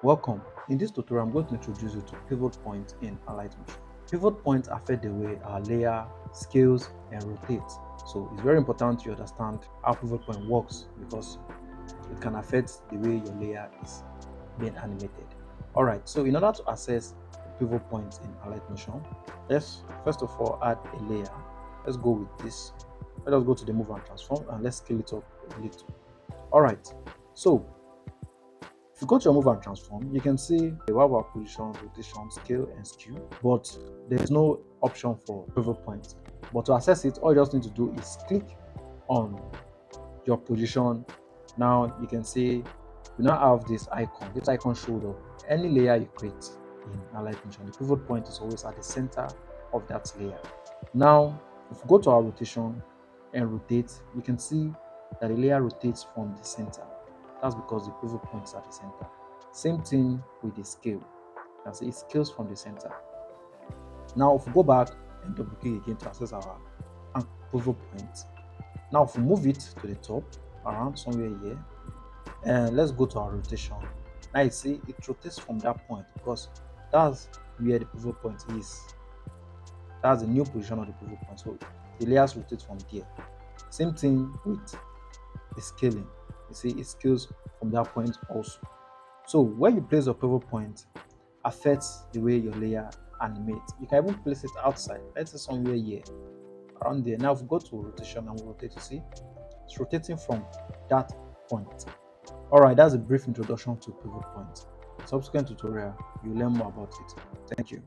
Welcome. In this tutorial, I'm going to introduce you to pivot points in Alight Motion. Pivot points affect the way our layer scales and rotates. So it's very important you understand how pivot point works because it can affect the way your layer is being animated. Alright, so in order to access pivot points in Alight Motion, let's first of all add a layer. Let's go with this. Let us go to the move and transform and let's scale it up a little. Alright, so if you go to your move and transform, you can see we have our position, rotation, scale, and skew, but there's no option for pivot point. But to access it, all you just need to do is click on your position. Now you can see we now have this icon. This icon showed up. Any layer you create in Alight Motion, the pivot point is always at the center of that layer. Now, if we go to our rotation and rotate, you can see that the layer rotates from the center. That's because the pivot point is at the center. Same thing with the scale. You can see it scales from the center. Now, if we go back and double click again to access our pivot point, now if we move it to the top, around somewhere here, and let's go to our rotation. Now you see it rotates from that point because that's where the pivot point is. That's the new position of the pivot point. So the layers rotate from there. Same thing with the scaling. You see it scales from that point also. So where you place your pivot point affects the way your layer animates. You can even place it outside. Let's say somewhere here, around there. Now if we go to rotation and we rotate, you see it's rotating from that point. Alright, that's a brief introduction to pivot point. Subsequent tutorial, you'll learn more about it. Thank you.